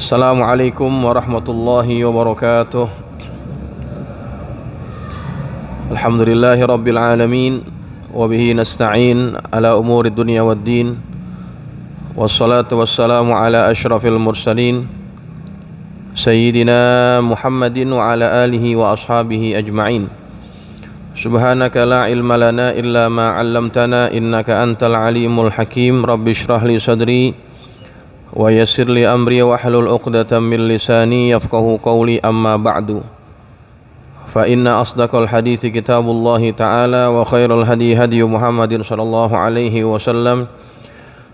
Assalamualaikum warahmatullahi wabarakatuh. Alhamdulillahi rabbil alamin, wabihi nasta'in ala umuri dunya waddin, wassalatu wassalamu ala ashrafil mursalin Sayyidina Muhammadin wa ala alihi wa ashabihi ajma'in. Subhanaka la ilma lana illa ma 'allamtana innaka antal alimul hakim. Rabbi shrah li sadri wa yassir li amri wa hlul 'uqdatam min lisani yafqahu qawli, amma ba'du. Fa inna asdaqal hadithi kitabullahi ta'ala wa khairal hadi hadi Muhammadin sallallahu alaihi wasallam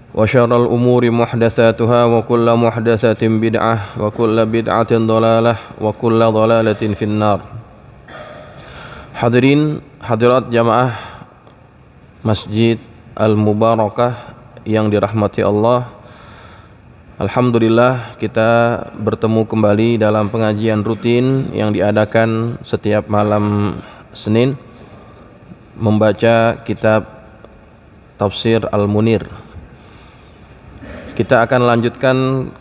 wa syarral umuri muhdatsatuha wa kullu muhdatsatin bid'ah wa kullu bid'atin dhalalah wa kullu dhalalatin finnar. Hadirin hadirat jamaah Masjid Al-Mubarakah yang dirahmati Allah, alhamdulillah kita bertemu kembali dalam pengajian rutin yang diadakan setiap malam Senin, membaca kitab Tafsir Al-Munir. Kita akan lanjutkan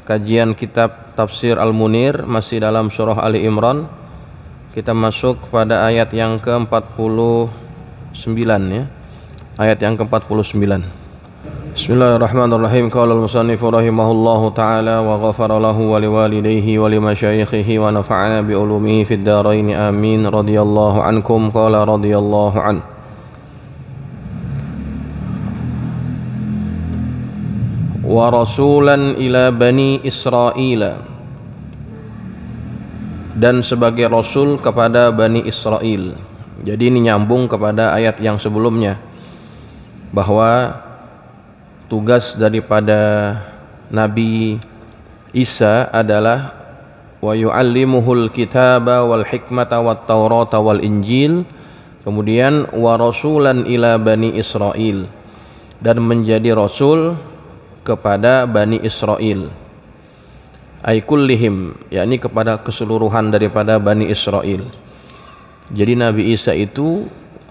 kajian kitab Tafsir Al-Munir masih dalam surah Ali Imran. Kita masuk pada ayat yang ke-49 ya. Ayat yang ke-49. Bismillahirrahmanirrahim. Qala al-musannif rahimahullahu ta'ala wa ghafara lahu wa liwalidayhi wa limasyayikhihi wa nafa'ana bi ulumihi fid dharain amin. Radhiyallahu ankum. Qala radhiyallahu an. Wa rasulan ila bani Israila, dan sebagai rasul kepada Bani Israel. Jadi ini nyambung kepada ayat yang sebelumnya, bahwa tugas daripada Nabi Isa adalah wa yu'allimuhul kitaba wal hikmata wat taurata wal injil, kemudian wa rasulan ila Bani Israel, dan menjadi rasul kepada Bani Israel, ay kullihim, yakni kepada keseluruhan daripada Bani Israel. Jadi Nabi Isa itu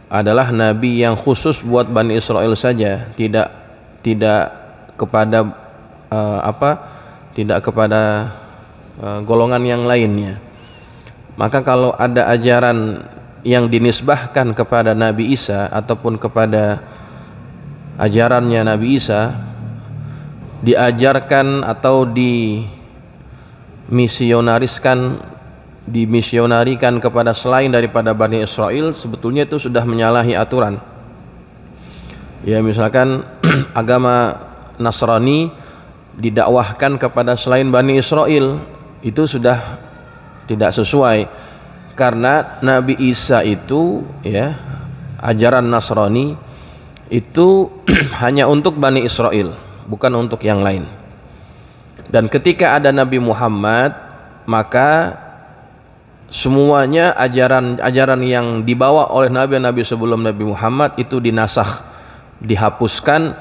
adalah nabi yang khusus buat Bani Israel saja, tidak kepada tidak kepada golongan yang lainnya. Maka kalau ada ajaran yang dinisbahkan kepada Nabi Isa ataupun kepada ajarannya Nabi Isa, diajarkan atau dimisionarikan kepada selain daripada Bani Israel, sebetulnya itu sudah menyalahi aturan. Ya, misalkan agama Nasrani didakwahkan kepada selain Bani Israel, itu sudah tidak sesuai, karena Nabi Isa itu ya, ajaran Nasrani itu hanya untuk Bani Israel, bukan untuk yang lain. Dan ketika ada Nabi Muhammad, maka semuanya ajaran yang dibawa oleh nabi-nabi sebelum Nabi Muhammad itu dinasakh, dihapuskan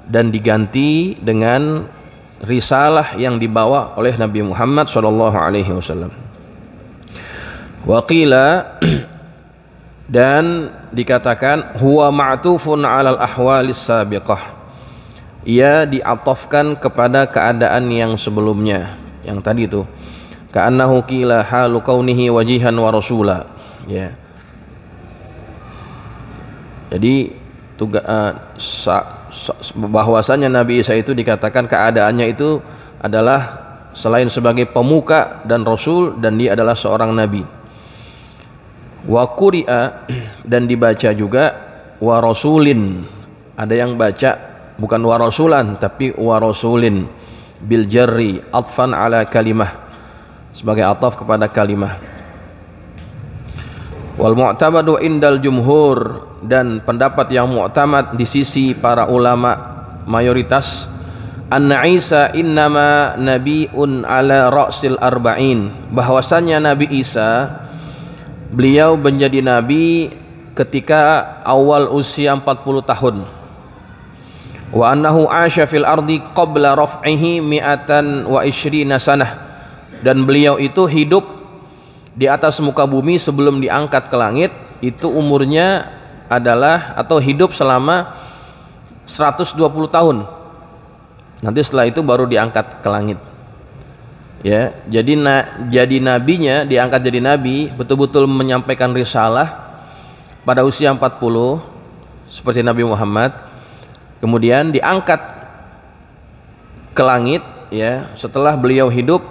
dan diganti dengan risalah yang dibawa oleh Nabi Muhammad SAW. Waqila, dan dikatakan huwa ma'tufun 'alal ahwalis sabiqah, ia diatofkan kepada keadaan yang sebelumnya, yang tadi itu ka'annahu qila halu kaunihi wajihan wa rasula ya. Jadi bahwasanya Nabi Isa itu dikatakan keadaannya itu adalah selain sebagai pemuka dan rasul, dan dia adalah seorang nabi. Wa quri'a, dan dibaca juga wa rasulin, ada yang baca bukan wa rasulan tapi wa rasulin bil jarri atfan ala kalimah, sebagai ataf kepada kalimah. Wal mu'tamadu indal jumhur, dan pendapat yang mu'tamad di sisi para ulama mayoritas, anna Isa innama nabiun ala ra'sil arba'in, bahwasannya Nabi Isa beliau menjadi nabi ketika awal usia 40 tahun. Wa annahu asya fil ardi qabla raf'ihi mi'atan wa ishrina sanah, dan beliau itu hidup di atas muka bumi sebelum diangkat ke langit, itu umurnya adalah atau hidup selama 120 tahun. Nanti setelah itu baru diangkat ke langit. Ya, jadi nabinya, diangkat jadi nabi, betul-betul menyampaikan risalah pada usia 40 seperti Nabi Muhammad. Kemudian diangkat ke langit ya setelah beliau hidup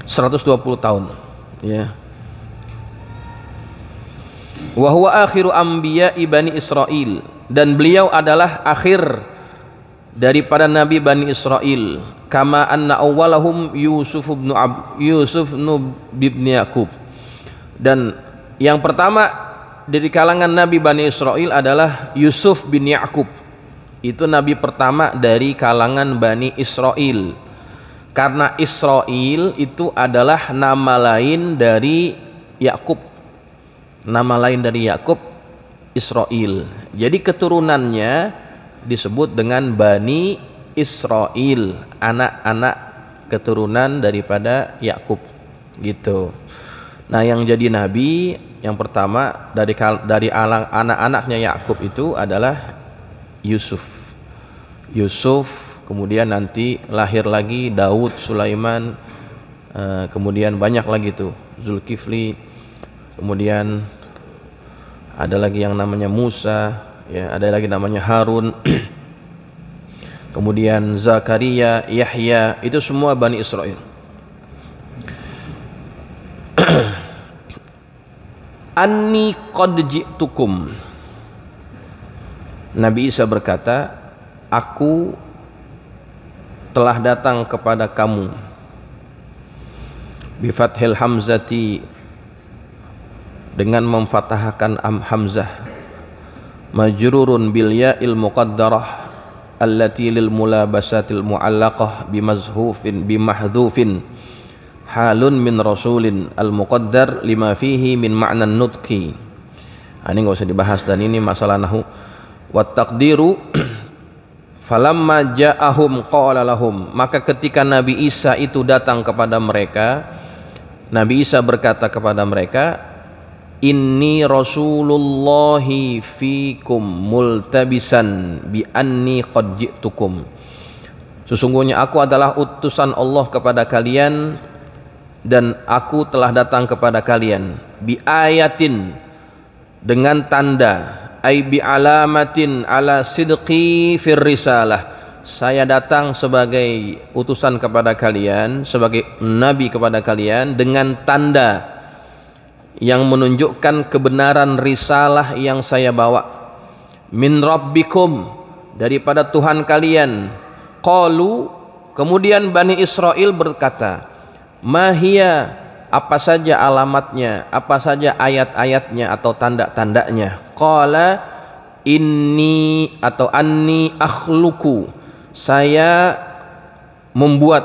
120 tahun ya. Wa huwa akhiru anbiya'i Bani Israil, dan beliau adalah akhir daripada nabi Bani Israil. Kama anna awwalahum Yusuf bin Yaqub, dan yang pertama dari kalangan nabi Bani Israil adalah Yusuf bin Yaqub. Itu nabi pertama dari kalangan Bani Israil, karena Israil itu adalah nama lain dari Yakub. Nama lain dari Yakub Israil. Jadi keturunannya disebut dengan Bani Israil, anak-anak keturunan daripada Yakub gitu. Nah, yang jadi nabi yang pertama dari anak-anaknya Yakub itu adalah Yusuf. Kemudian nanti lahir lagi Daud, Sulaiman, kemudian banyak lagi tuh, Zulkifli, kemudian ada lagi yang namanya Musa, ya, ada lagi namanya Harun, kemudian Zakaria, Yahya, itu semua Bani Israil. Anni qad ji'tukum. Nabi Isa berkata, aku telah datang kepada kamu. Bi fathil hamzati, dengan memfathahkan hamzah, majrurun bil ya'il muqaddarah allati lil mulabasatil muallaqah bi mahdhufin halun min rasulin al muqaddar lima fihi min ma'nan nutqi. Ini enggak usah dibahas, dan ini masalah nahwu. Wat taqdiru falamma ja'ahum qala lahum, maka ketika Nabi Isa itu datang kepada mereka, Nabi Isa berkata kepada mereka, inni rasulullahi fikum multabisan bi anni qad ji'tukum. Sesungguhnya aku adalah utusan Allah kepada kalian, dan aku telah datang kepada kalian. Bi ayatin, dengan tanda, ai bi alamatin ala sidqi fir risalah. Saya datang sebagai utusan kepada kalian, sebagai nabi kepada kalian, dengan tanda yang menunjukkan kebenaran risalah yang saya bawa. Min rabbikum, daripada Tuhan kalian. Qalu, kemudian Bani Israil berkata, mahia, apa saja alamatnya, apa saja ayat-ayatnya atau tanda-tandanya. Qala inni atau anni akhluku, saya membuat,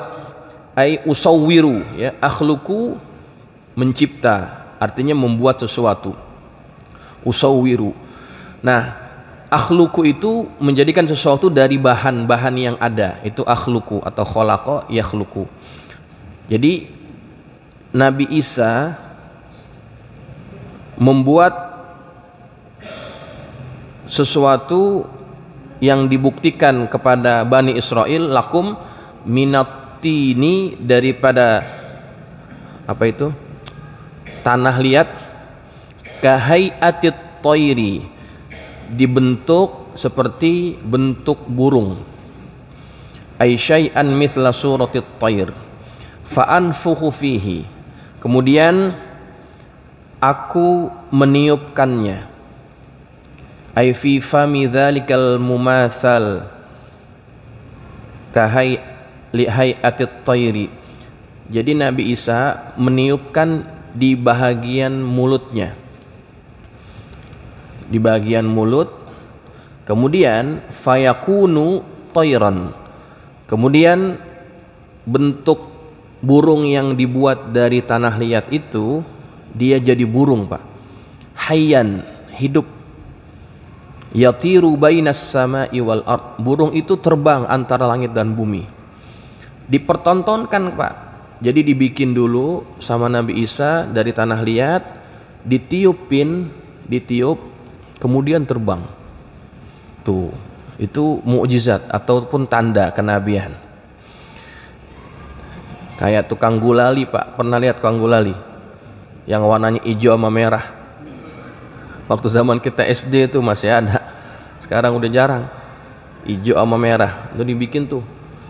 ai usawwiru, ya, akhluku mencipta, artinya membuat sesuatu. Usawwiru. Nah, akhluku itu menjadikan sesuatu dari bahan-bahan yang ada. Itu akhluku atau khalaqa yakhluku. Jadi Nabi Isa membuat sesuatu yang dibuktikan kepada Bani Israil, lakum minatini, daripada apa itu? Tanah liat, kahai'atit toiri, dibentuk seperti bentuk burung. Ay syai'an mithla suratit toir. Fa'anfukhu fihi, kemudian aku meniupkannya. Ay fi fami dzalikal mumatsal kahai li hayatit thairi. Jadi Nabi Isa meniupkan di bahagian mulutnya, di bagian mulut. Kemudian fayakunu thairan, kemudian bentuk burung yang dibuat dari tanah liat itu, dia jadi burung, Pak. Hayyan, hidup. Yatiru bainas sama'i wal ard, burung itu terbang antara langit dan bumi. Dipertontonkan, Pak. Jadi dibikin dulu sama Nabi Isa dari tanah liat, ditiup, kemudian terbang. Tuh, itu mukjizat ataupun tanda kenabian. Kayak tukang gulali, Pak. Pernah lihat tukang gulali yang warnanya hijau sama merah? Waktu zaman kita SD itu masih ada, sekarang udah jarang. Hijau sama merah itu dibikin tuh.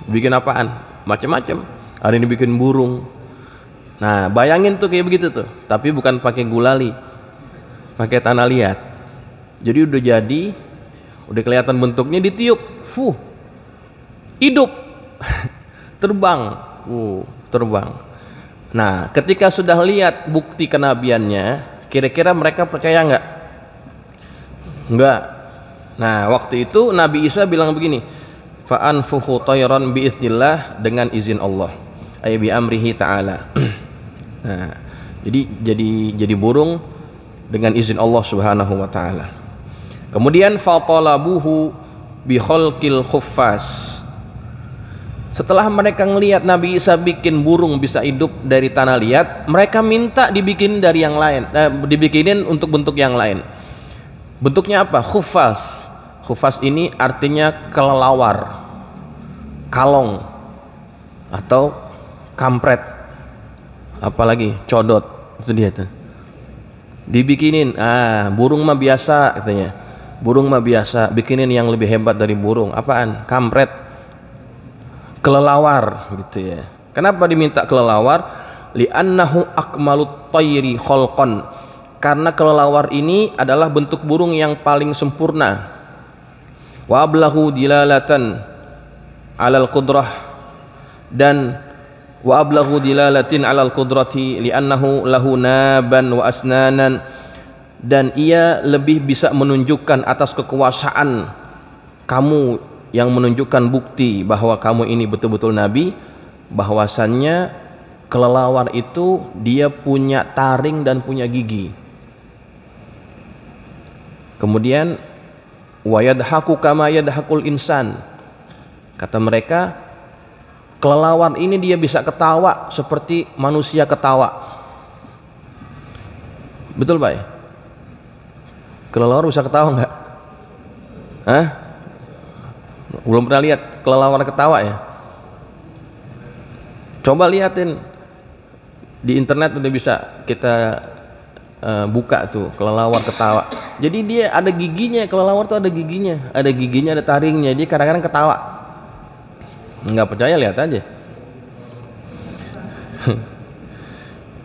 Bikin apaan? Macam-macam. Ada yang dibikin burung. Nah, bayangin tuh kayak begitu tuh, tapi bukan pakai gulali, pakai tanah liat. Jadi udah kelihatan bentuknya, ditiup, hidup. Terbang, terbang. Nah, ketika sudah lihat bukti kenabiannya, kira-kira mereka percaya nggak? Nggak. Nah, waktu itu Nabi Isa bilang begini, fa anfuhu tayran biiznillah, dengan izin Allah, ay bi amrihi ta'ala. Nah, jadi burung dengan izin Allah Subhanahu wa taala. Kemudian fatalabuhu bi khalqil khuffas. Setelah mereka ngelihat Nabi Isa bikin burung bisa hidup dari tanah liat, mereka minta dibikin dari yang lain, dibikinin untuk bentuk yang lain. Bentuknya apa? Khuffas. Khuffas ini artinya kelelawar, kalong, atau kampret, apalagi codot, itu dia tuh. Dibikinin, burung mah biasa katanya. Burung mah biasa, bikinin yang lebih hebat dari burung. Apaan? Kampret, kelelawar gitu ya. Kenapa diminta kelelawar? Li'annahu akmalut tayri khalqan, karena kelelawar ini adalah bentuk burung yang paling sempurna. Wa ablahu dilalatan alal qudrah, dan wa ablahu dilalatin alal qudrati li'annahu lahu naban wa asnanan, dan ia lebih bisa menunjukkan atas kekuasaan kamu, yang menunjukkan bukti bahwa kamu ini betul-betul nabi, bahwasannya kelelawar itu dia punya taring dan punya gigi. Kemudian wa yadhaku kama yadhakul insan, kata mereka kelelawar ini dia bisa ketawa seperti manusia ketawa. Betul Pak? Kelelawar bisa ketawa nggak? Hah? Belum pernah lihat kelelawar ketawa ya? Coba liatin di internet, udah bisa kita buka tuh kelelawar ketawa. Jadi dia ada giginya, kelelawar tuh ada giginya, ada taringnya. Dia kadang-kadang ketawa. Nggak percaya, lihat aja.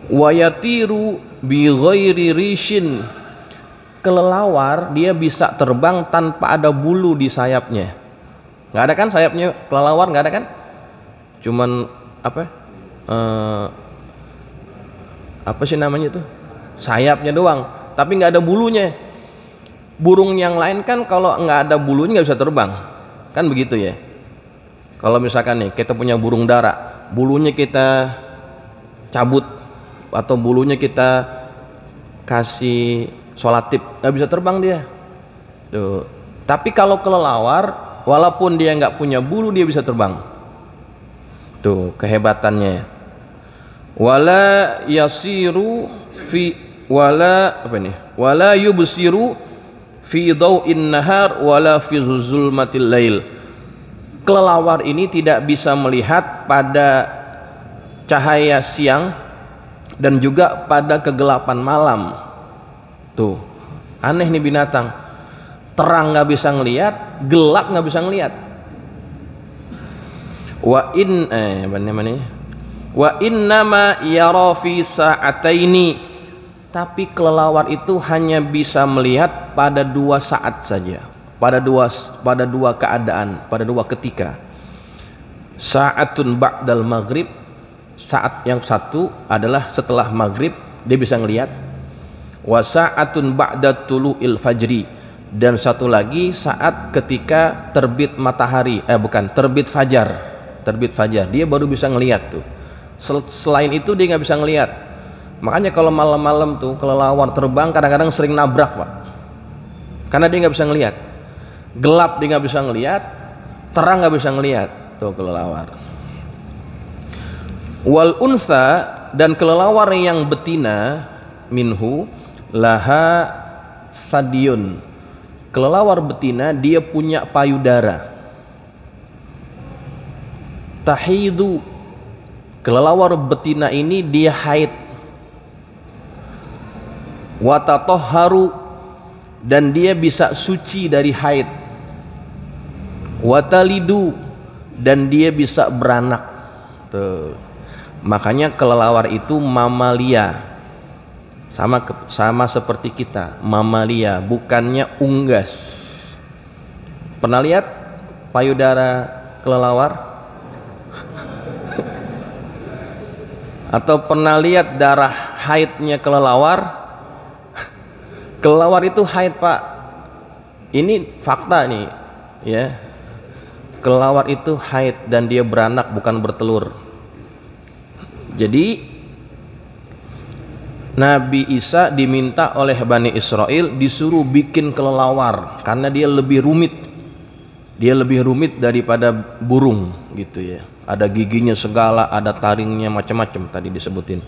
Wa yatiru bi ghairi rishin, kelelawar dia bisa terbang tanpa ada bulu di sayapnya. Nggak ada kan sayapnya kelelawar, nggak ada kan? Cuman apa sih namanya tuh, sayapnya doang, tapi nggak ada bulunya. Burung yang lain kan kalau nggak ada bulunya nggak bisa terbang, kan begitu ya. Kalau misalkan nih kita punya burung dara, bulunya kita cabut atau bulunya kita kasih solatip, nggak bisa terbang dia tuh. Tapi kalau kelelawar, walaupun dia nggak punya bulu, dia bisa terbang. Tuh kehebatannya. Wala yasiru fi wala yubsiru fi dhau'in nahar wala fi zulmatil lail. Kelelawar ini tidak bisa melihat pada cahaya siang dan juga pada kegelapan malam. Tuh aneh nih binatang, terang nggak bisa ngelihat, gelap nggak bisa ngelihat. Wa innama yara fi sa'ataini, tapi kelelawar itu hanya bisa melihat pada 2 saat saja, pada dua keadaan, pada 2 ketika. Sa'atun ba'dal maghrib, saat yang satu adalah setelah maghrib dia bisa ngelihat. Wa sa'atun ba'da tulu'il fajri, dan satu lagi saat ketika terbit matahari, terbit fajar, dia baru bisa ngelihat tuh. Selain itu dia nggak bisa ngelihat. Makanya kalau malam-malam tuh kelelawar terbang kadang-kadang sering nabrak Pak, karena dia nggak bisa ngelihat. Gelap dia nggak bisa ngelihat, terang nggak bisa ngelihat tuh kelelawar. Wal unsa, dan kelelawar yang betina, minhu laha fadiyun, kelelawar betina dia punya payudara. Tahidu Kelelawar betina ini dia haid. Wa tatahharu, dan dia bisa suci dari haid. Wa talidu, dan dia bisa beranak. Tuh. Makanya kelelawar itu mamalia. Sama seperti kita, mamalia, bukannya unggas. Pernah lihat payudara kelelawar? Atau pernah lihat darah haidnya kelelawar? Kelelawar itu haid, Pak. Ini fakta nih, ya. Kelelawar itu haid dan dia beranak, bukan bertelur. Jadi Nabi Isa diminta oleh Bani Israel disuruh bikin kelelawar karena dia lebih rumit. Dia lebih rumit daripada burung gitu ya. Ada giginya segala, ada taringnya macam-macam tadi disebutin.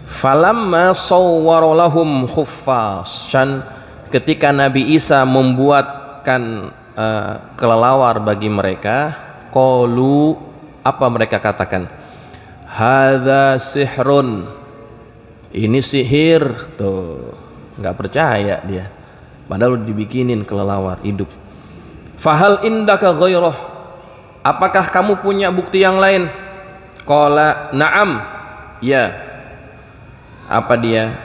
Falamma sawwara lahum khuffasan, ketika Nabi Isa membuatkan kelelawar bagi mereka, qalu, apa mereka katakan? Hadza sihrun, ini sihir. Tuh, nggak percaya dia, padahal dibikinin kelelawar hidup. Fahal indaka ghairah, apakah kamu punya bukti yang lain? Qala na'am, ya. Apa dia?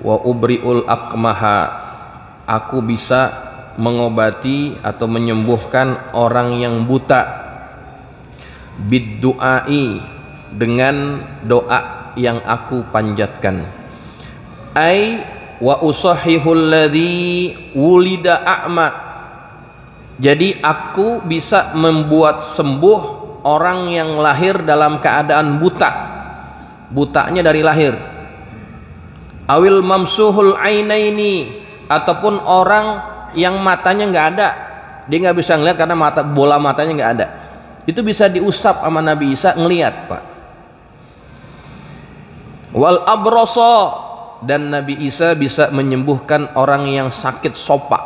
Wa ubriul akmaha, aku bisa mengobati atau menyembuhkan orang yang buta. Bidduai, dengan doa yang aku panjatkan. Ai wa usahihul ladzi wulida a'ma, jadi aku bisa membuat sembuh orang yang lahir dalam keadaan buta, butanya dari lahir. Awil mamsuhul ainaini, ataupun orang yang matanya nggak ada, dia nggak bisa ngelihat karena bola matanya nggak ada, itu bisa diusap sama Nabi Isa ngelihat, Pak. Wal abroso, dan Nabi Isa bisa menyembuhkan orang yang sakit sopak.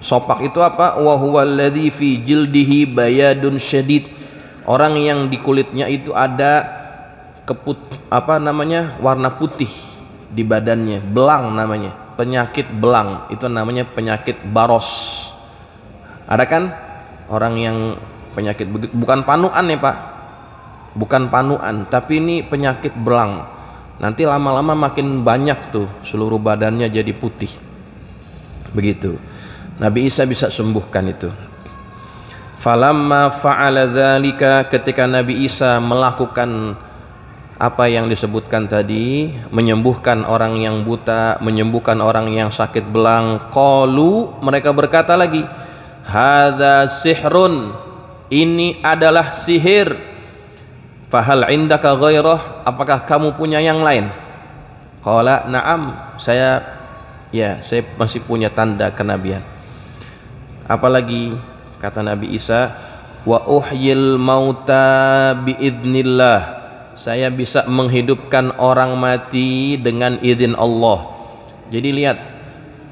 Sopak itu apa? Wa huwal ladzi fi jildihi bayadun syadid, orang yang di kulitnya itu ada warna putih di badannya, belang namanya, penyakit belang, itu namanya penyakit baros. Ada kan orang yang penyakit begitu, bukan panuan ya Pak, bukan panuan, tapi ini penyakit belang. Nanti lama-lama makin banyak tuh, seluruh badannya jadi putih. Begitu. Nabi Isa bisa sembuhkan itu. Falamma fa'ala dzalika, ketika Nabi Isa melakukan apa yang disebutkan tadi, menyembuhkan orang yang buta, menyembuhkan orang yang sakit belang, qalu, mereka berkata lagi, hadza sihrun, ini adalah sihir. Fahal indaka ghairah, apakah kamu punya yang lain? Qala na'am, saya masih punya tanda kenabian. Apalagi kata Nabi Isa, wa uhyil mauta biidznillah, saya bisa menghidupkan orang mati dengan izin Allah. Jadi lihat,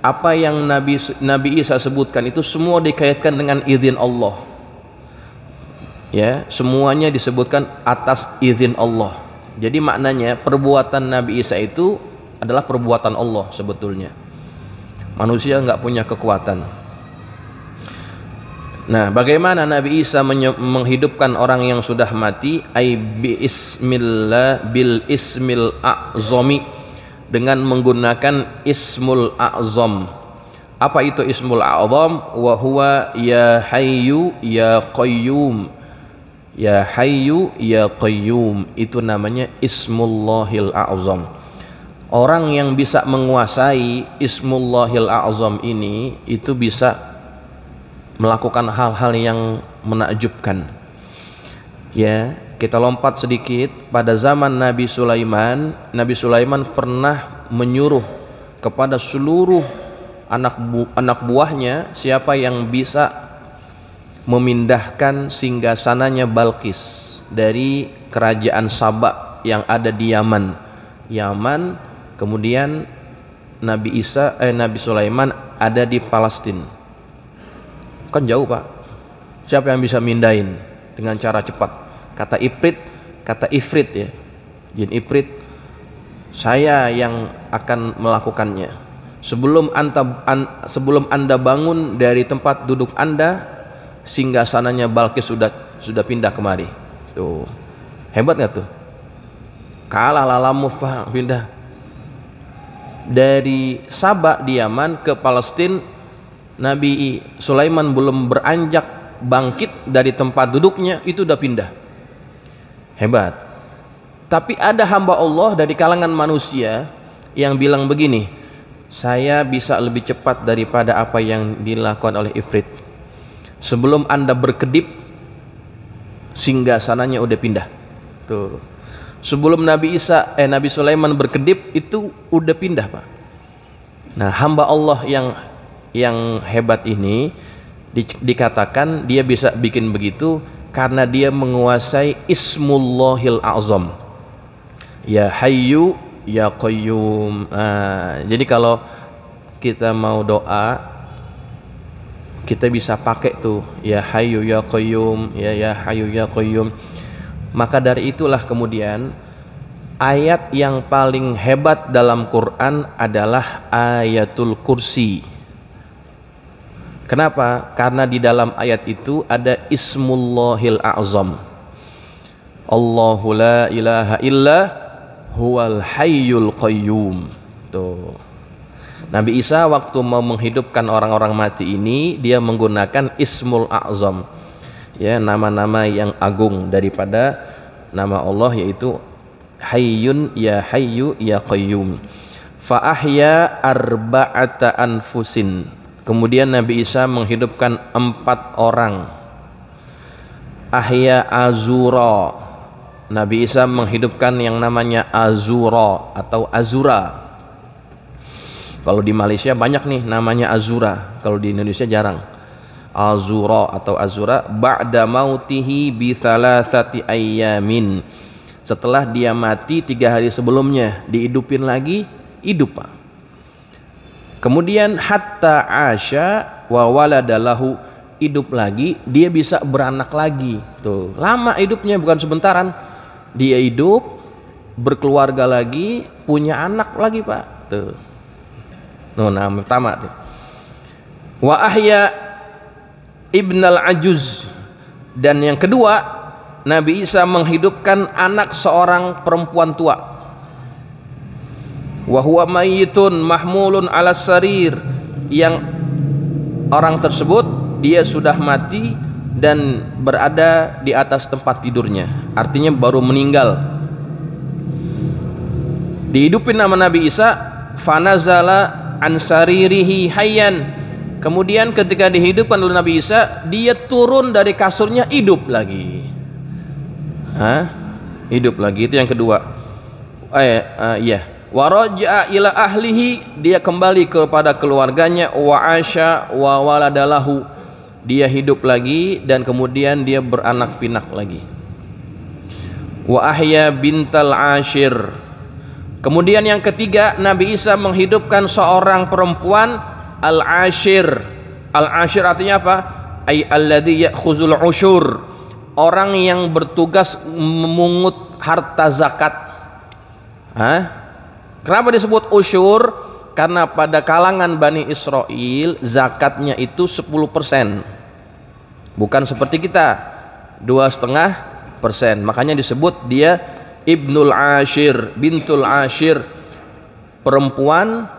apa yang Nabi Isa sebutkan itu semua dikaitkan dengan izin Allah. Ya, semuanya disebutkan atas izin Allah. Jadi maknanya perbuatan Nabi Isa itu adalah perbuatan Allah sebetulnya. Manusia nggak punya kekuatan. Nah, bagaimana Nabi Isa menghidupkan orang yang sudah mati? Ai bil ismil a'zami, dengan menggunakan ismul a'zam. Apa itu ismul a'zam? Wa huwa ya hayyu ya qayyum. Ya hayyu ya qayyum, itu namanya ismullahil a'zam. Orang yang bisa menguasai ismullahil a'zam ini itu bisa melakukan hal-hal yang menakjubkan. Ya, kita lompat sedikit pada zaman Nabi Sulaiman. Nabi Sulaiman pernah menyuruh kepada seluruh anak buahnya, siapa yang bisa memindahkan singgasananya Balqis dari kerajaan Saba yang ada di Yaman. Kemudian Nabi Sulaiman ada di Palestina. Kan jauh Pak, siapa yang bisa mindahin dengan cara cepat? Kata Ifrit, kata ifrit ya, jin ifrit, saya yang akan melakukannya. Sebelum anda bangun dari tempat duduk anda, singgasananya Balkis sudah pindah kemari. Tuh, hebat nggak tuh? Kalah lalamuf pindah dari Sabah di Yaman ke Palestina. Nabi Sulaiman belum beranjak bangkit dari tempat duduknya itu udah pindah. Hebat. Tapi ada hamba Allah dari kalangan manusia yang bilang begini, saya bisa lebih cepat daripada apa yang dilakukan oleh ifrit. Sebelum anda berkedip, singgasananya udah pindah. Tuh. Sebelum Nabi Sulaiman berkedip itu udah pindah, Pak. Nah, hamba Allah yang hebat ini dikatakan dia bisa bikin begitu karena dia menguasai Ismullahil A'zam. Ya Hayyu ya Qayyum. Jadi kalau kita mau doa, kita bisa pakai tuh ya Hayyu ya Qayyum, ya Hayyu ya Qayyum. Maka dari itulah kemudian ayat yang paling hebat dalam Quran adalah ayatul kursi. Kenapa? Karena di dalam ayat itu ada Ismullahil A'zam. Allahu la ilaha illa huwal hayyul qayyum. Tuh. Nabi Isa waktu mau menghidupkan orang-orang mati ini, dia menggunakan Ismul A'zam. Ya, nama-nama yang agung daripada nama Allah, yaitu Hayyun ya Hayyu ya Qayyum. Fa ahya arba'ata anfusin. Kemudian Nabi Isa menghidupkan 4 orang. Ahya Azura. Nabi Isa menghidupkan yang namanya Azura atau Azura. Kalau di Malaysia banyak nih namanya Azura, kalau di Indonesia jarang. Azura atau Azura ba'da mautihi bi thalathati ayyamin. Setelah dia mati 3 hari sebelumnya, dihidupin lagi, hidup, Pak. Kemudian hatta asya wa waladalahu, hidup lagi, dia bisa beranak lagi. Tuh, lama hidupnya, bukan sebentaran. Dia hidup, berkeluarga lagi, punya anak lagi, Pak. Tuh. Nah, pertama tuh. Wa ahya ibnal ajuz. Dan yang kedua, Nabi Isa menghidupkan anak seorang perempuan tua. Wa huwa mayyitun mahmulun ala sarir, yang orang tersebut dia sudah mati dan berada di atas tempat tidurnya, artinya baru meninggal. Dihidupin nama Nabi Isa, fanazala an saririhi hayyan. Kemudian ketika dihidupkan oleh Nabi Isa, dia turun dari kasurnya hidup lagi. Hidup lagi, itu yang kedua. Wa raja'a ila ahlihi, dia kembali kepada keluarganya. Wa asya wa waladalahu, dia hidup lagi dan kemudian dia beranak pinak lagi. Wa ahya bintal ashir. Kemudian yang ketiga, Nabi Isa menghidupkan seorang perempuan al-ashir. Al-ashir artinya apa? Ay alladhi ya'khuzul ushur, orang yang bertugas memungut harta zakat. Kenapa disebut usyur? Karena pada kalangan Bani Israel zakatnya itu 10%. Bukan seperti kita 2,5%. Makanya disebut dia Ibnul Ashir, Bintul Ashir, perempuan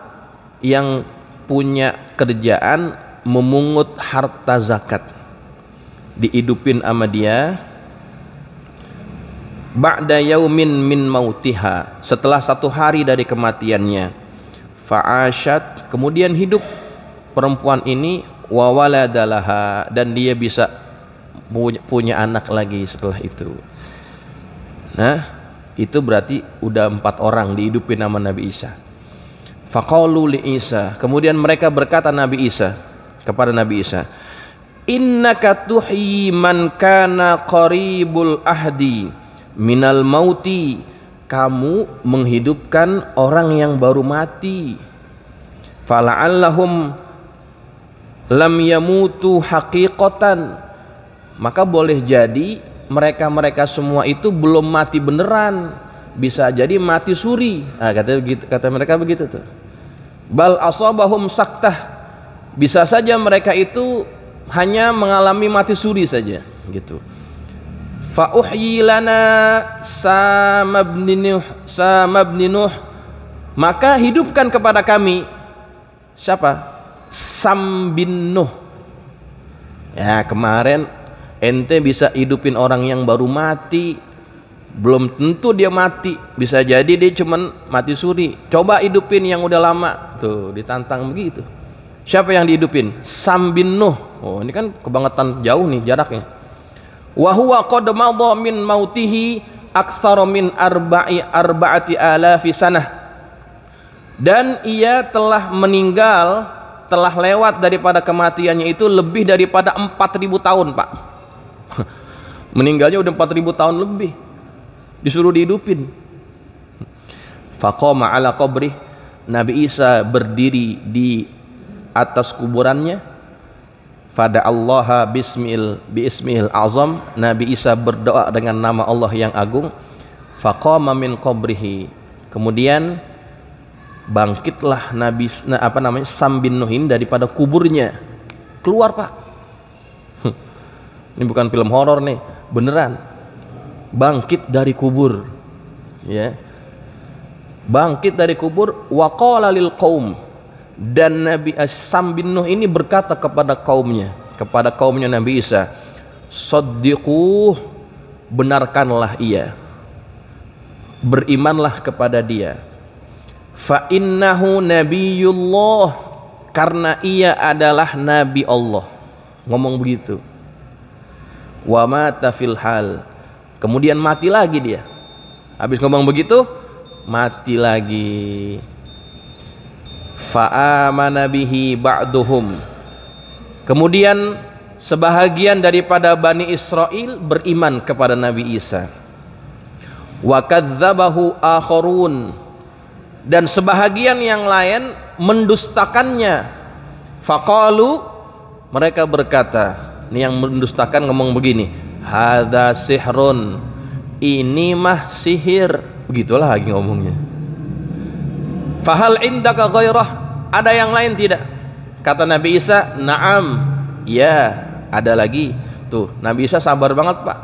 yang punya kerjaan memungut harta zakat. Dihidupin sama dia ba'da yaumin min mautiha, setelah 1 hari dari kematiannya. Fa'asyat, kemudian hidup perempuan ini, wa waladalaha, dan dia bisa punya anak lagi setelah itu. Nah, itu berarti udah 4 orang dihidupin nama Nabi Isa. Faqalu li Isa, kemudian mereka berkata Nabi Isa kepada Nabi Isa, innaka tuhyi man kana qaribul ahdi minal mauti, kamu menghidupkan orang yang baru mati. Fala'allahum lam yamutu haqiqatan, maka boleh jadi mereka semua itu belum mati beneran, bisa jadi mati suri. Nah, kata mereka begitu tuh. Bal asabahum saktah, bisa saja mereka itu hanya mengalami mati suri saja gitu. Fa uhyi lana samabni Nuh, maka hidupkan kepada kami siapa? Sam bin Nuh. Ya, kemarin ente bisa hidupin orang yang baru mati, belum tentu dia mati, bisa jadi dia cuman mati suri. Coba hidupin yang udah lama, tuh ditantang begitu. Siapa yang dihidupin? Sam bin Nuh. Oh, ini kan kebangetan jauh nih jaraknya. Wa huwa qad madha min mautihi aktsara min arba'ati alafi sanah. Dan ia telah meninggal, telah lewat daripada kematiannya itu lebih daripada 4.000 tahun, Pak. Meninggalnya udah 4.000 tahun lebih, disuruh dihidupin. Faqama ala qabri, Nabi Isa berdiri di atas kuburannya. Fada Allah bismil azam, Nabi Isa berdoa dengan nama Allah yang agung. Faqama min qabrihi, kemudian bangkitlah Sam bin Nuhin daripada kuburnya. Keluar, Pak. Ini bukan film horor nih, beneran bangkit dari kubur, ya, bangkit dari kubur. Wa qala lil qaum, dan Nabi Sam bin Nuh ini berkata kepada kaumnya Nabi Isa, saddiquh, benarkanlah ia, berimanlah kepada dia. Fa innahu nabiyullah, karena ia adalah nabi Allah. Ngomong begitu. Wa mata fil hal, kemudian mati lagi dia. Habis ngomong begitu, mati lagi. Fa'amana bihi ba'duhum, kemudian sebahagian daripada Bani Israel beriman kepada Nabi Isa. Wa kadzdzabahu akharun, dan sebahagian yang lain mendustakannya. Faqalu, mereka berkata, ini yang mendustakan ngomong begini, hadza sihrun, ini mah sihir. Begitulah lagi ngomongnya. Fahal indaka ghairah, ada yang lain tidak? Kata Nabi Isa, na'am, ya, ada lagi. Tuh, Nabi Isa sabar banget, Pak.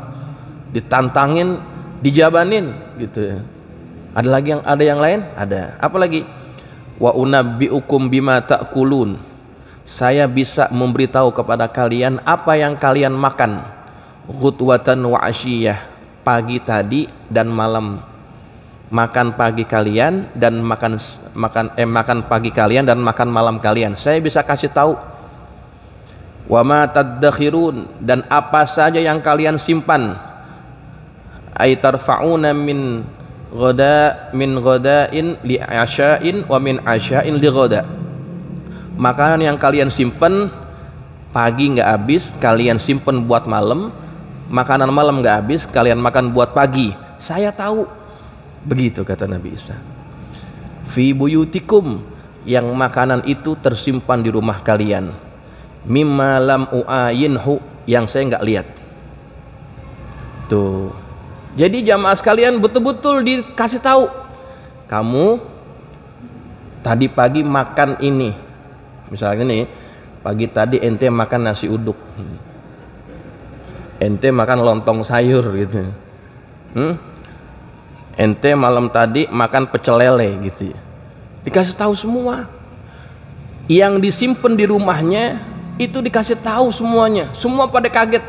Ditantangin, dijabanin gitu. Ada yang lain? Ada. Apa lagi? Wa unabbiukum bima ta'kulun, saya bisa memberitahu kepada kalian apa yang kalian makan. Ghudwatan wa asyiyah, pagi tadi dan malam. Makan pagi kalian dan makan pagi kalian dan makan malam kalian, saya bisa kasih tahu. Wa ma tadakhirun, dan apa saja yang kalian simpan. Ay tarfa'una min ghada'in li asya'in wa min asya'in li ghada'. Makanan yang kalian simpan pagi nggak habis, kalian simpan buat malam. Makanan malam nggak habis, kalian makan buat pagi. Saya tahu. Begitu kata Nabi Isa. Fi buyutikum, yang makanan itu tersimpan di rumah kalian. Mimma lam u'ayinhu, yang saya nggak lihat. Tuh. Jadi jamaah sekalian betul-betul dikasih tahu. Kamu tadi pagi makan ini. Misalnya nih, pagi tadi ente makan nasi uduk. Ente makan lontong sayur gitu. Ente malam tadi makan pecel lele gitu ya. Dikasih tahu semua. Yang disimpan di rumahnya itu dikasih tahu semuanya. Semua pada kaget.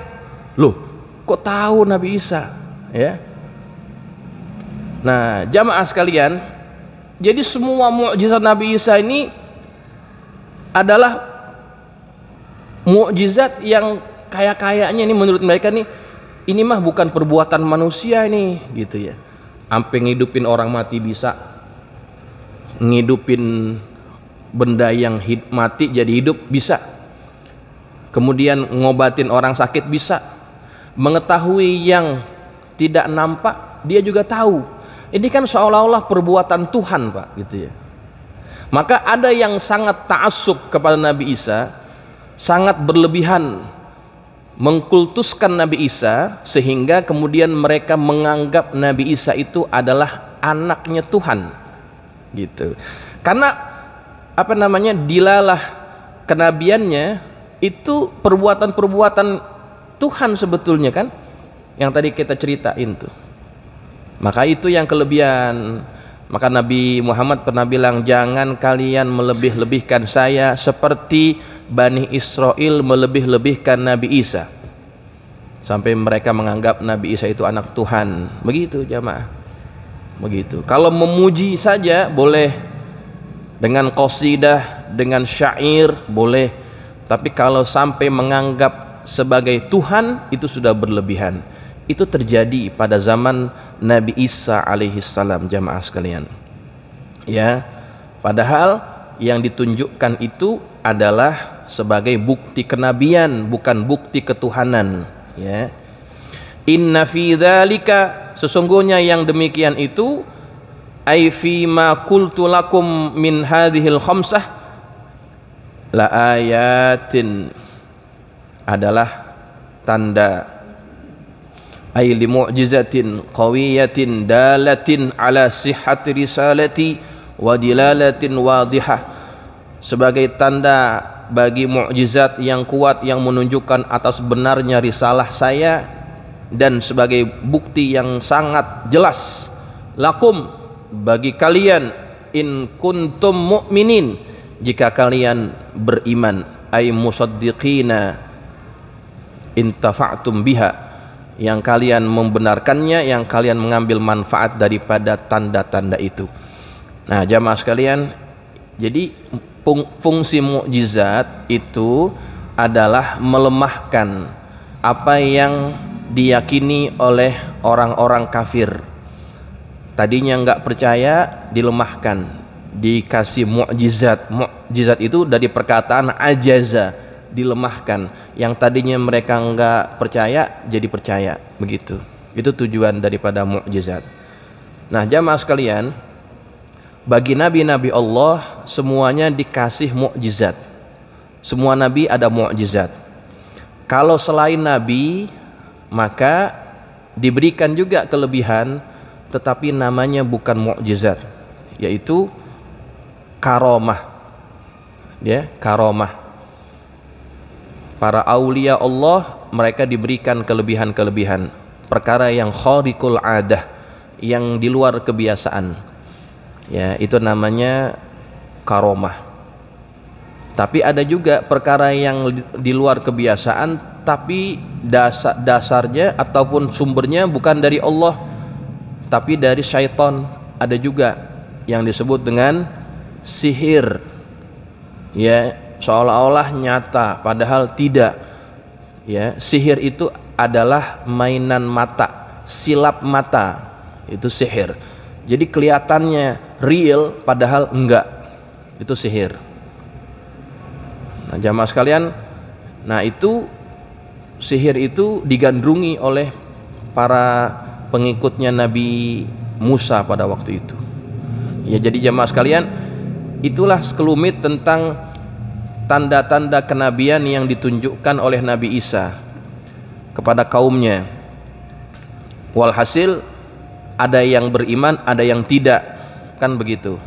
Loh, kok tahu Nabi Isa? Ya. Nah, jamaah sekalian, jadi semua mukjizat Nabi Isa ini adalah mukjizat yang kayaknya ini menurut mereka nih, ini mah bukan perbuatan manusia ini gitu ya. Sampai ngidupin orang mati bisa, ngidupin benda yang mati jadi hidup bisa, kemudian ngobatin orang sakit bisa, mengetahui yang tidak nampak dia juga tahu. Ini kan seolah-olah perbuatan Tuhan, Pak, gitu ya. Maka ada yang sangat ta'assub kepada Nabi Isa, sangat berlebihan mengkultuskan Nabi Isa sehingga kemudian mereka menganggap Nabi Isa itu adalah anaknya Tuhan gitu. Karena apa namanya, dilalah kenabiannya itu perbuatan-perbuatan Tuhan sebetulnya kan, yang tadi kita ceritain tuh. Maka itu yang kelebihan. Maka Nabi Muhammad pernah bilang, jangan kalian melebih-lebihkan saya seperti Bani Israel melebih-lebihkan Nabi Isa, sampai mereka menganggap Nabi Isa itu anak Tuhan. Begitu jamaah, begitu. Kalau memuji saja boleh, dengan qasidah, dengan syair boleh, tapi kalau sampai menganggap sebagai Tuhan itu sudah berlebihan. Itu terjadi pada zaman Nabi Isa alaihissalam, jamaah sekalian. Ya, padahal yang ditunjukkan itu adalah sebagai bukti kenabian, bukan bukti ketuhanan. Ya, inna fi dzalika, sesungguhnya yang demikian itu, ai fi ma qultu lakum min hadhil khamsah la ayatin, adalah tanda, ay li mu'jizatin qawiyatin dalatin ala sihhati risalati wa dilalatin wadihah, sebagai tanda bagi mukjizat yang kuat yang menunjukkan atas benarnya risalah saya, dan sebagai bukti yang sangat jelas, lakum, bagi kalian, in kuntum mu'minin, jika kalian beriman, ay musaddiqina intafa'tum biha, yang kalian membenarkannya, yang kalian mengambil manfaat daripada tanda-tanda itu. Nah jamaah sekalian, jadi fungsi mukjizat itu adalah melemahkan apa yang diyakini oleh orang-orang kafir. Tadinya nggak percaya, dilemahkan, dikasih mukjizat. Mukjizat itu dari perkataan ajaza, dilemahkan. Yang tadinya mereka nggak percaya jadi percaya, begitu. Itu tujuan daripada mukjizat. Nah jamaah sekalian, bagi nabi-nabi Allah semuanya dikasih mukjizat. Semua nabi ada mukjizat. Kalau selain nabi, maka diberikan juga kelebihan, tetapi namanya bukan mukjizat, yaitu karomah. Ya, karomah. Para aulia Allah, mereka diberikan kelebihan-kelebihan, perkara yang khariqul adah, yang di luar kebiasaan. Ya, itu namanya karomah. Tapi ada juga perkara yang di luar kebiasaan, tapi dasarnya ataupun sumbernya bukan dari Allah, tapi dari syaitan. Ada juga yang disebut dengan sihir. Ya, seolah-olah nyata padahal tidak. Ya, sihir itu adalah mainan mata, silap mata, itu sihir. Jadi kelihatannya real padahal enggak, itu sihir. Nah jamaah sekalian, nah itu sihir itu digandrungi oleh para pengikutnya Nabi Musa pada waktu itu. Ya, jadi jamaah sekalian, itulah sekelumit tentang tanda-tanda kenabian yang ditunjukkan oleh Nabi Isa kepada kaumnya. Walhasil ada yang beriman, ada yang tidak, kan begitu.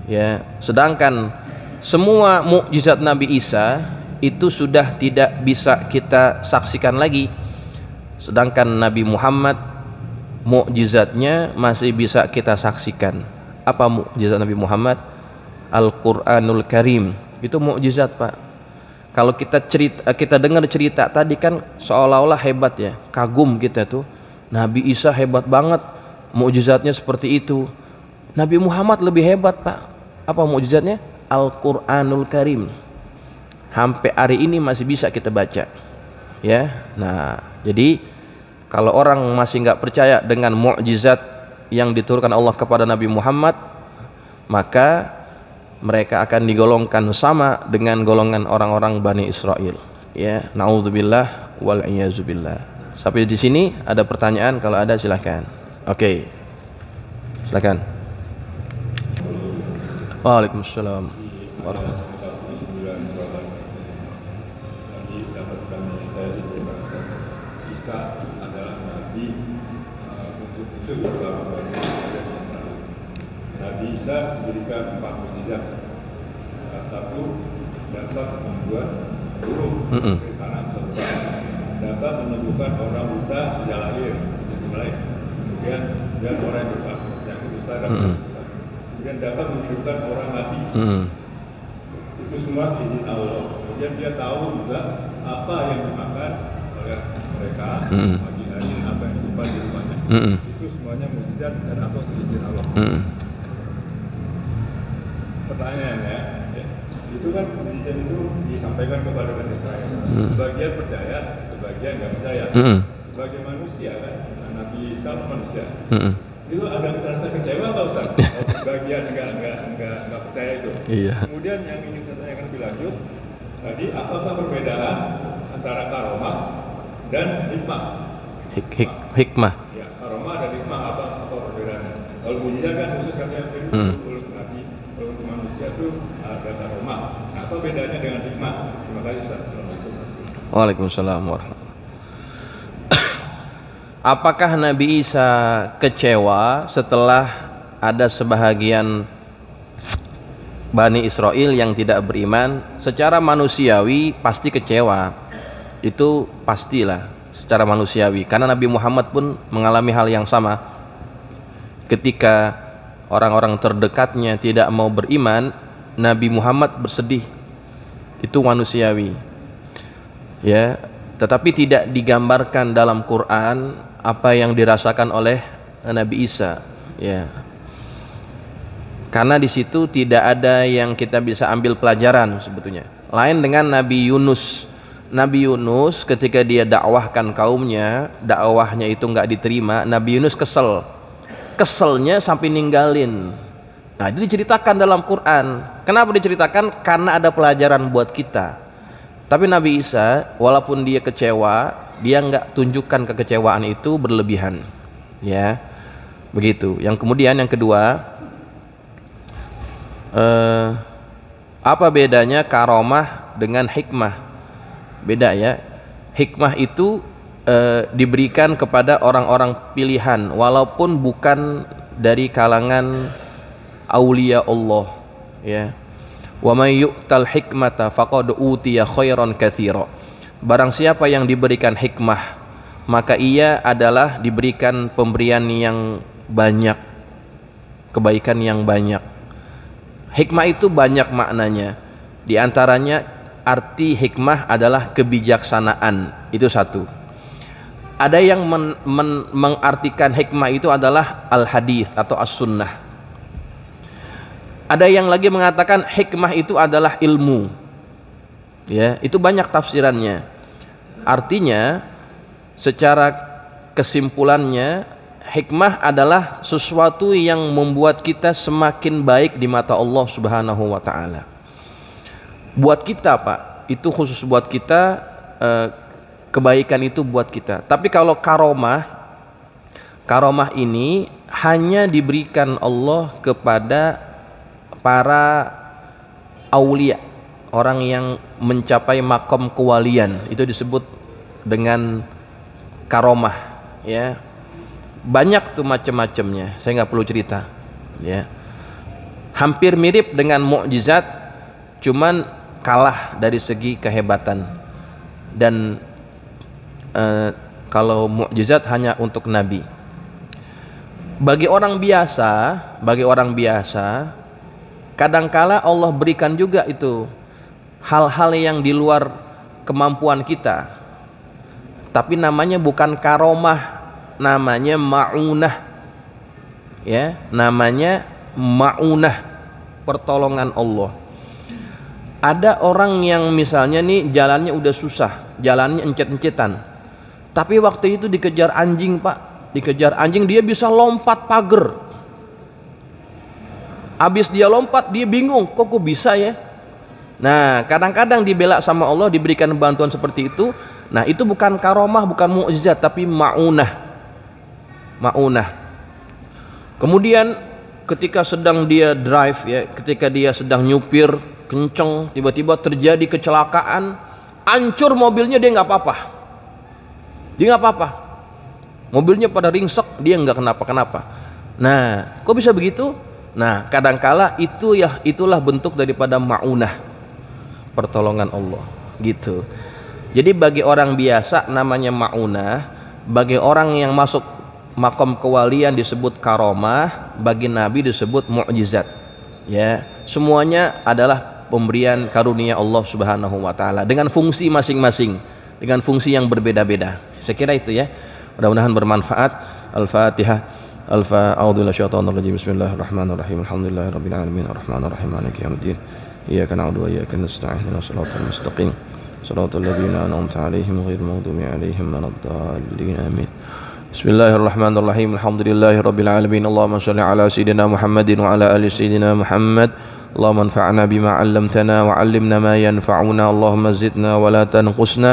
Ya, sedangkan semua mukjizat Nabi Isa itu sudah tidak bisa kita saksikan lagi. Sedangkan Nabi Muhammad mukjizatnya masih bisa kita saksikan. Apa mukjizat Nabi Muhammad? Al-Qur'anul Karim. Itu mukjizat, Pak. Kalau kita dengar cerita tadi kan seolah-olah hebat ya, kagum kita tuh. Nabi Isa hebat banget, mukjizatnya seperti itu. Nabi Muhammad lebih hebat, Pak. Apa mukjizatnya? Al-Qur'anul Karim. Sampai hari ini masih bisa kita baca. Ya. Nah, jadi kalau orang masih nggak percaya dengan mukjizat yang diturunkan Allah kepada Nabi Muhammad, maka mereka akan digolongkan sama dengan golongan orang-orang Bani Israel. Ya, naudzubillah wal iyazubillah. Sampai di sini ada pertanyaan? Kalau ada silahkan. Oke. Silakan. Waalaikumsalam warahmatullahi wabarakatuh. Isa adalah nabi untuk khusus beberapa banyak Nabi Isa diberikan 4 mukjizat. Salah satu dapat membuat burung dari tanah serbang, dapat menyembuhkan orang buta sejak lahir, kemudian dan orang yang berpenyakit kusta dapat kemudian dapat menghidupkan orang mati. Itu semua seizin Allah. Kemudian dia tahu juga apa yang dimakan oleh mereka pagi hari, apa yang disimpan di rumahnya. Itu semuanya mukjizat dan atau seizin Allah. Pertanyaannya, ya, itu kan mukjizat itu disampaikan kepada Bani Israel. Sebagian percaya, sebagian nggak percaya. Sebagai manusia kan, Nabi Isa manusia. Itu ada rasa kecewa nggak Ustaz? Sebagian nggak percaya itu. Iya. Kemudian yang ingin saya tanyakan lebih lanjut, tadi apakah perbedaan antara karomah dan hikmah? Hikmah. Ya, karomah dan hikmah apa perbedaannya? Kalau mukjizat kan khusus katanya untuk Nabi, kalau untuk manusia itu ada karomah. Nah, apa bedanya dengan hikmah? Terima kasih Ustaz. Waalaikumsalam warahmatullahi. Apakah Nabi Isa kecewa setelah ada sebahagian Bani Israel yang tidak beriman? Secara manusiawi pasti kecewa. Itu pastilah secara manusiawi. Karena Nabi Muhammad pun mengalami hal yang sama. Ketika orang-orang terdekatnya tidak mau beriman, Nabi Muhammad bersedih. Itu manusiawi. Ya, tetapi tidak digambarkan dalam Quran apa yang dirasakan oleh Nabi Isa, ya. Karena di situ tidak ada yang kita bisa ambil pelajaran sebetulnya. Lain dengan Nabi Yunus. Nabi Yunus ketika dia dakwahkan kaumnya, dakwahnya itu nggak diterima, Nabi Yunus kesel. Keselnya sampai ninggalin. Nah, itu diceritakan dalam Quran. Kenapa diceritakan? Karena ada pelajaran buat kita. Tapi Nabi Isa, walaupun dia kecewa, dia nggak tunjukkan kekecewaan itu berlebihan, ya, begitu. Yang kemudian yang kedua, apa bedanya karomah dengan hikmah? Beda ya. Hikmah itu diberikan kepada orang-orang pilihan, walaupun bukan dari kalangan aulia Allah, ya. Wa may yu'tal hikmata faqad utiya khairan katsira. Barang siapa yang diberikan hikmah, maka ia adalah diberikan pemberian yang banyak, kebaikan yang banyak. Hikmah itu banyak maknanya. Di antaranya arti hikmah adalah kebijaksanaan. Itu satu. Ada yang mengartikan hikmah itu adalah al-hadis atau as-sunnah. Ada yang lagi mengatakan hikmah itu adalah ilmu. Ya, itu banyak tafsirannya. Artinya secara kesimpulannya, hikmah adalah sesuatu yang membuat kita semakin baik di mata Allah Subhanahu wa taala. Buat kita, Pak, itu khusus buat kita, kebaikan itu buat kita. Tapi kalau karomah ini hanya diberikan Allah kepada para aulia, orang yang mencapai makom kewalian, itu disebut dengan karomah, ya. Banyak tuh macam-macamnya, saya nggak perlu cerita, ya. Hampir mirip dengan mukjizat, cuman kalah dari segi kehebatan. Dan kalau mukjizat hanya untuk nabi. Bagi orang biasa, kadangkala Allah berikan juga itu hal-hal yang di luar kemampuan kita, tapi namanya bukan karomah, namanya ma'unah, ya, namanya ma'unah, pertolongan Allah. Ada orang yang misalnya nih jalannya udah susah, jalannya encet-encetan, tapi waktu itu dikejar anjing, Pak, dikejar anjing, dia bisa lompat pagar. Habis dia lompat, dia bingung, kok bisa ya? Nah, kadang-kadang dibela sama Allah, diberikan bantuan seperti itu. Nah, itu bukan karomah, bukan mukjizat, tapi ma'unah. Kemudian ketika sedang dia drive, ya, ketika dia sedang nyupir kenceng, tiba-tiba terjadi kecelakaan, hancur mobilnya, dia nggak apa-apa. dia nggak apa-apa, mobilnya pada ringsek, dia nggak kenapa-kenapa. Nah, kok bisa begitu? Nah, kadangkala itulah bentuk daripada ma'unah, pertolongan Allah gitu. Jadi bagi orang biasa namanya ma'unah, bagi orang yang masuk makom kewalian disebut karomah, bagi nabi disebut mu'jizat. Ya, semuanya adalah pemberian karunia Allah Subhanahu wa taala dengan fungsi masing-masing, dengan fungsi yang berbeda-beda. Saya kira itu ya. Mudah-mudahan bermanfaat. Al-Fatihah. A'udzu minasyaitonir rajim. Bismillahirrahmanirrahim. Alhamdulillahirabbil alamin. Arrahmanirrahim. Maliki yaumiddin. Iyyaka na'budu wa iyyaka nasta'in. Ihdinas siratal mustaqim. Shiratal ladzina an'amta 'alaihim ghairil maghdubi 'alaihim waladdallin. Amin. Bismillahirrahmanirrahim. Alhamdulillahirabbil alamin. Allahumma shalli ala sayidina Muhammadin wa ala ali sayidina Muhammad. Allahumma anfa'na bima 'allamtana wa 'allimna ma yanfa'una. Allahumma zidna wa la tanqusna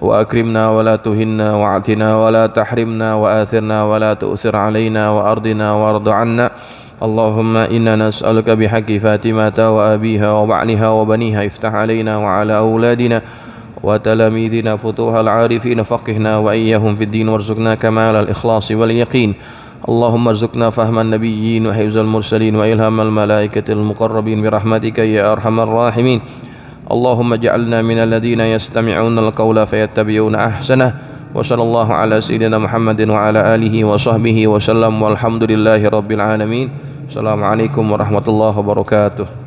wa akrimna wa la tuhinna wa atina wa la tahrimna wa athirna wa la tu'sir alaina wa ardina wa ardu 'anna. Allahumma inna nas'aluka bihaqqi Fatimata wa abiha wa ba'liha wa baniha iftah alaina wa ala auladina wa talamidina futuhal arifin faqihna wa iyyahum fid din warzuqna kamal al ikhlas wal yaqin. Allahumma arzuqna fahman nabiyyin wa hifzal mursalin wa ilhamal malaikatil muqarrabin bi rahmatika ya arhamar rahimin. Allahumma ja'alna minal ladzina yastami'una al qawla fayattabi'una ahsanah. Wa sallallahu ala sayyidina Muhammadin wa ala alihi wa sahbihi wa sallam walhamdulillahi rabbil alamin. Assalamualaikum warahmatullahi wabarakatuh.